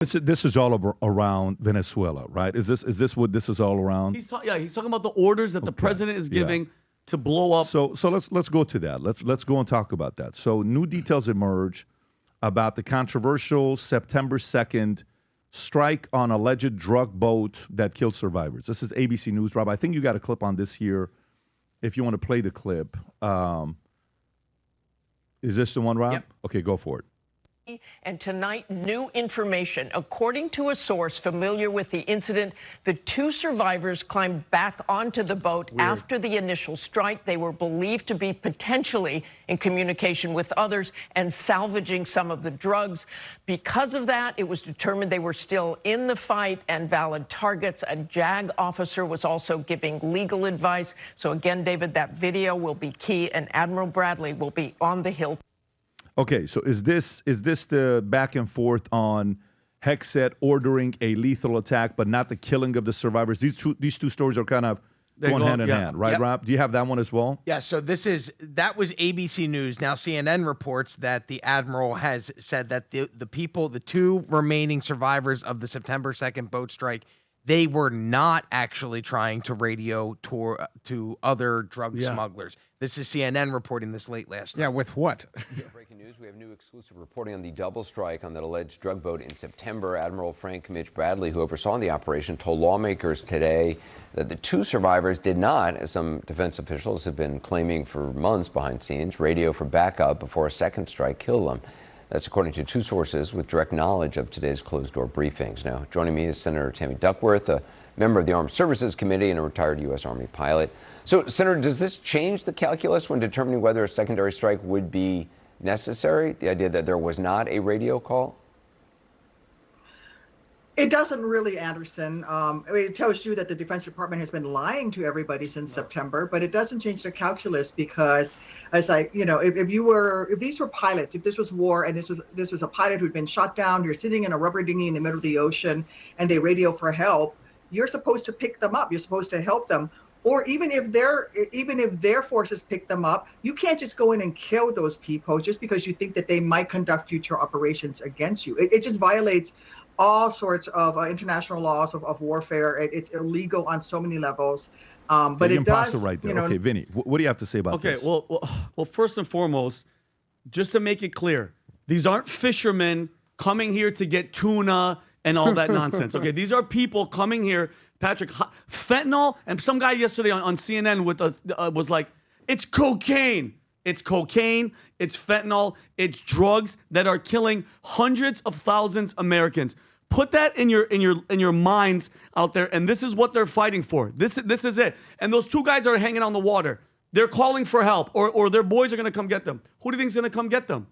This is all around Venezuela, right? Is this what this is all around? He's talking about the orders that the president is giving to blow up. So let's go to that. Let's go and talk about that. So new details emerge about the controversial September 2nd strike on alleged drug boat that killed survivors. This is ABC News, Rob. I think you got a clip on this here. If you want to play the clip, is this the one, Rob? Yep. Okay, go for it. And tonight, new information. According to a source familiar with the incident, the two survivors climbed back onto the boat after the initial strike. They were believed to be potentially in communication with others and salvaging some of the drugs. Because of that, it was determined they were still in the fight and valid targets. A JAG officer was also giving legal advice. So again, David, that video will be key, and Admiral Bradley will be on the Hill. Okay, so is this the back and forth on Hegseth ordering a lethal attack, but not the killing of the survivors? These two stories are kind of going hand in hand, right, Rob? Do you have that one as well? Yeah, so that was ABC News. Now CNN reports that the Admiral has said that the two remaining survivors of the September 2nd boat strike, they were not actually trying to radio to other drug smugglers. This is CNN reporting this late last night. Yeah, with what? Breaking news, we have new exclusive reporting on the double strike on that alleged drug boat in September. Admiral Frank Mitch Bradley, who oversaw the operation, told lawmakers today that the two survivors did not, as some defense officials have been claiming for months behind scenes, radio for backup before a second strike killed them. That's according to two sources with direct knowledge of today's closed-door briefings. Now, joining me is Senator Tammy Duckworth, a member of the Armed Services Committee and a retired U.S. Army pilot. So, Senator, does this change the calculus when determining whether a secondary strike would be necessary? The idea that there was not a radio call? It doesn't really, Anderson. It tells you that the Defense Department has been lying to everybody since September, but it doesn't change the calculus because, if these were pilots, if this was war and this was a pilot who'd been shot down, you're sitting in a rubber dinghy in the middle of the ocean and they radio for help, you're supposed to pick them up. You're supposed to help them. Or even if their forces pick them up, you can't just go in and kill those people just because you think that they might conduct future operations against you. It just violates all sorts of international laws of warfare. It's illegal on so many levels. But it does. Right there. Okay, Vinny, what do you have to say about this? Okay, well, first and foremost, just to make it clear, these aren't fishermen coming here to get tuna and all that nonsense. Okay, these are people coming here. Patrick, fentanyl, and some guy yesterday on CNN with us was like, it's cocaine. It's cocaine, it's fentanyl, it's drugs that are killing hundreds of thousands of Americans. Put that in your minds out there, and this is what they're fighting for. This is it. And those two guys are hanging on the water. They're calling for help, or their boys are going to come get them. Who do you think is going to come get them?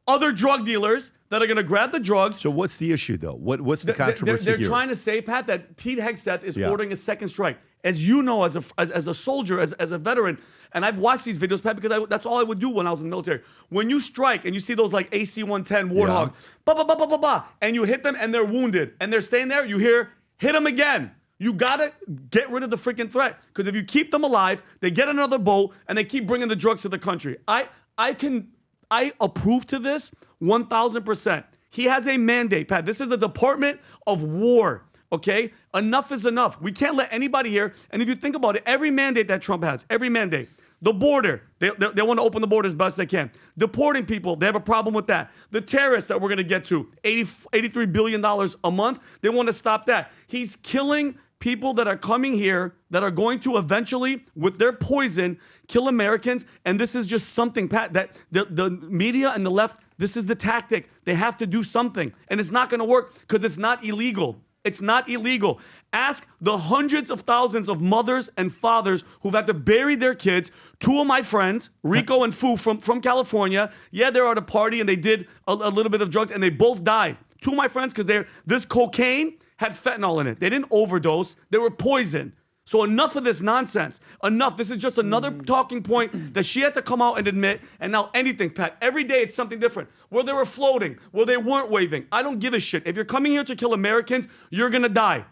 Other drug dealers that are going to grab the drugs. So what's the issue, though? What's the controversy They're here? trying to say, Pat, that Pete Hegseth is ordering a second strike. As you know, as a soldier, as a veteran, and I've watched these videos, Pat, because that's all I would do when I was in the military. When you strike and you see those like AC-110 Warthog, and you hit them and they're wounded and they're staying there, you hear, hit them again. You got to get rid of the freaking threat, because if you keep them alive, they get another boat and they keep bringing the drugs to the country. I approve to this 1,000%. He has a mandate, Pat. This is the Department of War, okay? Enough is enough. We can't let anybody here. And if you think about it, every mandate that Trump has, every mandate, the border, they want to open the border as best they can. Deporting people, they have a problem with that. The terrorists that we're going to get to, $83 billion a month, they want to stop that. He's killing people that are coming here that are going to eventually, with their poison, kill Americans. And this is just something, Pat, that the media and the left, this is the tactic. They have to do something. And it's not going to work because it's not illegal. It's not illegal. Ask the hundreds of thousands of mothers and fathers who've had to bury their kids. Two of my friends, Rico and Fu from California, they're at a party and they did a little bit of drugs and they both died. Two of my friends, because this cocaine had fentanyl in it. They didn't overdose. They were poisoned. So enough of this nonsense. Enough. This is just another talking point that she had to come out and admit. And now anything, Pat. Every day it's something different. Where they were floating, where they weren't waving. I don't give a shit. If you're coming here to kill Americans, you're going to die.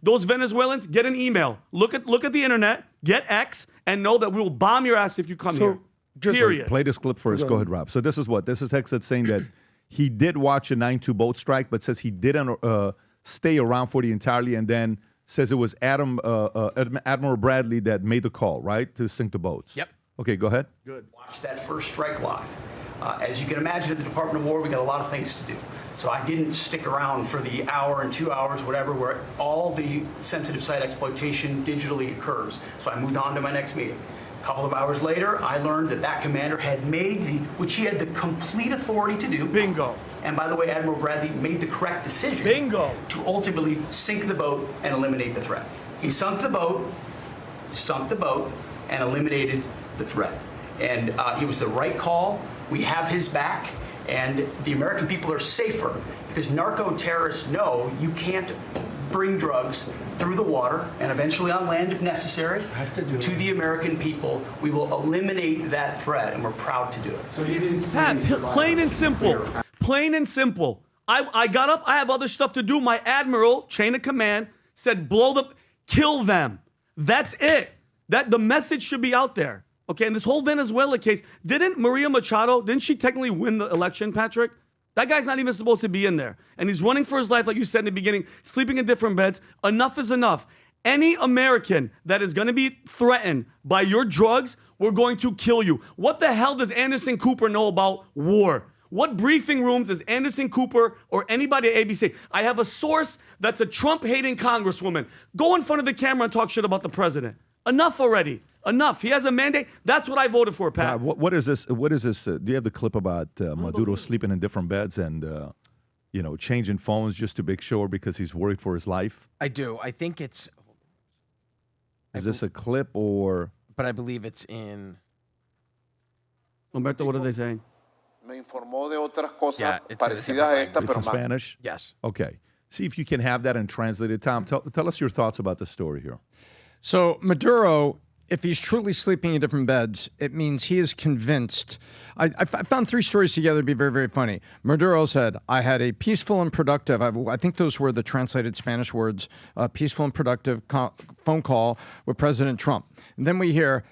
Those Venezuelans, get an email. Look at the internet, get X, and know that we will bomb your ass if you come here. Period. Play this clip first. Go ahead, Rob. So this is Hegseth saying that he did watch a 9/2 boat strike, but says he didn't stay around for the entirely, and then says it was Admiral Bradley that made the call, right, to sink the boats. Yep. Okay, go ahead. Good. Watch that first strike live. As you can imagine, at the Department of War, we got a lot of things to do. So I didn't stick around for the hour and 2 hours, whatever, where all the sensitive site exploitation digitally occurs. So I moved on to my next meeting. A couple of hours later, I learned that that commander had made which he had the complete authority to do. Bingo. And by the way, Admiral Bradley made the correct decision. Bingo. To ultimately sink the boat and eliminate the threat. He sunk the boat, and eliminated the threat. And it was the right call. We have his back, and the American people are safer because narco terrorists know you can't bring drugs through the water and eventually on land if necessary to the American people. We will eliminate that threat, and we're proud to do it. So you didn't plain and simple. Plain and simple. I got up. I have other stuff to do. My admiral, chain of command, said, kill them. That's it. The message should be out there. Okay, and this whole Venezuela case, didn't Maria Machado, didn't she technically win the election, Patrick? That guy's not even supposed to be in there. And he's running for his life, like you said in the beginning, sleeping in different beds. Enough is enough. Any American that is going to be threatened by your drugs, we're going to kill you. What the hell does Anderson Cooper know about war? What briefing rooms is Anderson Cooper or anybody at ABC? I have a source that's a Trump-hating congresswoman. Go in front of the camera and talk shit about the president. Enough already. Enough. He has a mandate. That's what I voted for, Pat. What is this? What is this? Do you have the clip about Maduro sleeping in different beds and, changing phones just to make sure because he's worried for his life? I do. I think it's. Is this a clip or? But I believe it's in. Humberto, what are they saying? Me informó de otras cosas Yeah, it's parecidas a esta, It's pero in más. Spanish? Yes. Okay. See if you can have that and translate it. Tom, tell us your thoughts about the story here. So Maduro, if he's truly sleeping in different beds, it means he is convinced. I found three stories together to be very, very funny. Maduro said, I had a peaceful and productive, I think those were the translated Spanish words, peaceful and productive phone call with President Trump. And then we hear,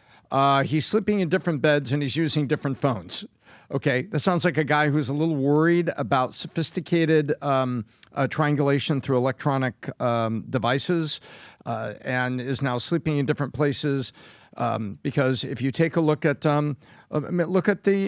he's sleeping in different beds and he's using different phones. Okay, that sounds like a guy who's a little worried about sophisticated triangulation through electronic devices and is now sleeping in different places. Because if you take a look at the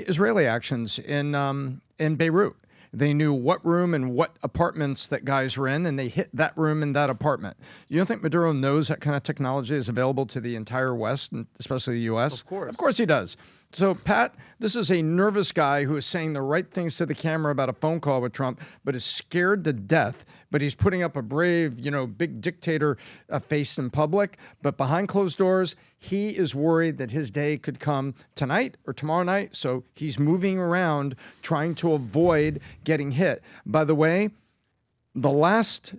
Israeli actions in Beirut, they knew what room and what apartments that guys were in, and they hit that room and that apartment. You don't think Maduro knows that kind of technology is available to the entire West, and especially the U.S.? Of course. Of course he does. So, Pat, this is a nervous guy who is saying the right things to the camera about a phone call with Trump, but is scared to death. But he's putting up a brave, big dictator face in public. But behind closed doors, he is worried that his day could come tonight or tomorrow night. So he's moving around trying to avoid getting hit. By the way, the last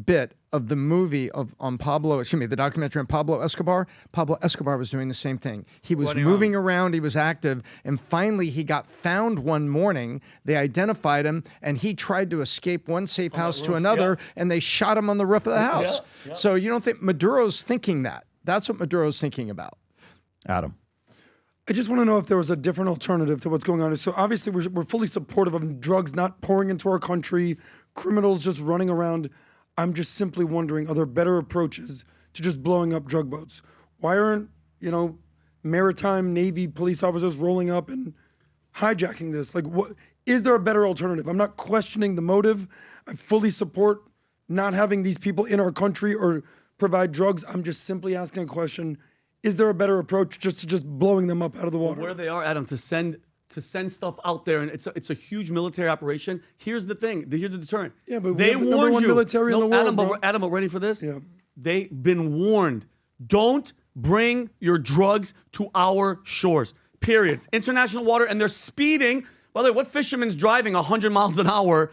bit of the movie the documentary on Pablo Escobar was doing the same thing. He was moving around, he was active, and finally he got found one morning. They identified him, and he tried to escape one safe house to another, and they shot him on the roof of the house. Yeah. So you don't think Maduro's thinking that? That's what Maduro's thinking about. Adam. I just want to know if there was a different alternative to what's going on. So obviously we're fully supportive of drugs not pouring into our country, criminals just running around. I'm just simply wondering, are there better approaches to just blowing up drug boats? Why aren't, maritime Navy police officers rolling up and hijacking this? Like, what is there a better alternative? I'm not questioning the motive. I fully support not having these people in our country or provide drugs. I'm just simply asking a question. Is there a better approach just blowing them up out of the water? Where they are, Adam, to send stuff out there, and it's a huge military operation. Here's the thing. Here's the deterrent. Yeah, but they we have the warned #1 you. military in the world, Adam, ready for this? Yeah. They've been warned. Don't bring your drugs to our shores. Period. International water, and they're speeding. By the way, what fisherman's driving 100 miles an hour?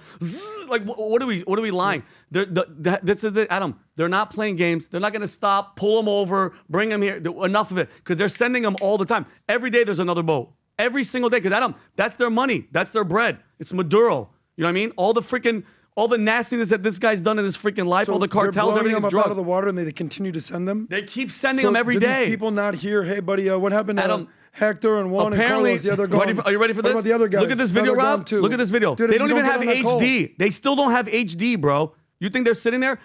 Like, what are we lying? This is it, Adam. They're not playing games. They're not going to stop, pull them over, bring them here. Enough of it, because they're sending them all the time. Every day there's another boat. Every single day, because Adam, that's their money. That's their bread. It's Maduro. You know what I mean? All the freaking all the nastiness that this guy's done in his freaking life, all the cartels, they're blowing everything's them up drugs. out of the water, and they continue to send them. They keep sending them every do day. These people not hear, hey buddy, what happened to Adam, Hector and Juan and Carlos? Yeah, they're gone. Are you ready for What this? about the other guys? Look at this video, They're gone Rob. too. Look at this video. Dude, they if don't you even get have on that call- HD. They still don't have HD, bro. You think they're sitting there?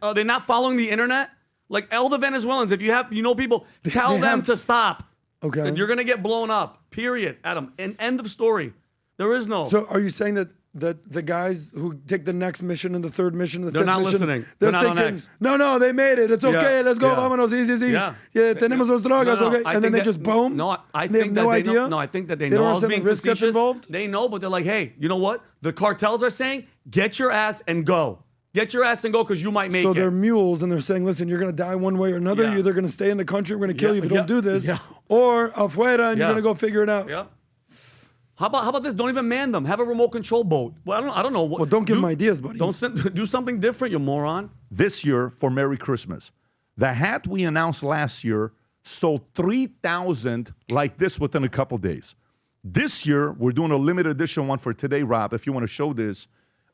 Are they not following the internet? Like all the Venezuelans, if you know people, tell they them have- to stop. Okay. You're gonna get blown up. Period, Adam. And end of story. There is no. So are you saying that the guys who take the next mission and the third mission, the They're fifth not mission, listening. they're They're not on thinking, X. no, they made it. It's okay. Yeah, Let's go. yeah. Vámonos. Easy. Yeah. Yeah, tenemos los drogas. Okay. I And then think they just boom. No, I They have think no that they idea. know. No, I think that they They know. don't I was understand being the risk that's facetious. involved? They know, but they're like, hey, you know what? The cartels are saying, get your ass and go. Get your ass and go because you might make So it. they're mules, and they're saying, listen, you're going to die one way or another. Yeah. You're either going to stay in the country, we're going to kill you if you don't do this, Yeah. or afuera, and Yeah. you're going to go figure it out. Yep. How about this? Don't even man them. Have a remote control boat. Well, I don't know. Well, don't give them ideas, buddy. Do something different, you moron. This year for Merry Christmas, the hat we announced last year sold 3,000 like this within a couple days. This year, we're doing a limited edition one for today, Rob, if you want to show this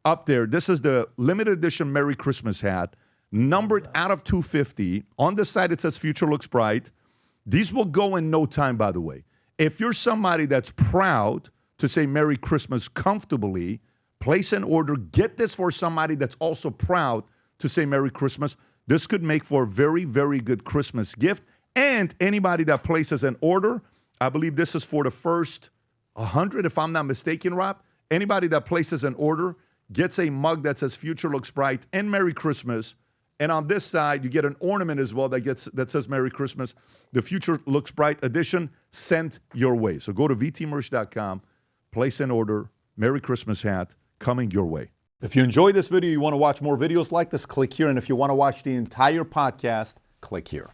up there. This is the limited edition Merry Christmas hat, numbered out of 250. On the side, it says Future Looks Bright. These will go in no time, by the way. If you're somebody that's proud to say Merry Christmas comfortably, place an order. Get this for somebody that's also proud to say Merry Christmas. This could make for a very, very good Christmas gift. And anybody that places an order, I believe this is for the first 100, if I'm not mistaken, Rob. Anybody that places an order gets a mug that says Future Looks Bright and Merry Christmas. And on this side, you get an ornament as well that says Merry Christmas. The Future Looks Bright edition sent your way. So go to vtmerch.com, place an order, Merry Christmas hat coming your way. If you enjoyed this video, you want to watch more videos like this, click here. And if you want to watch the entire podcast, click here.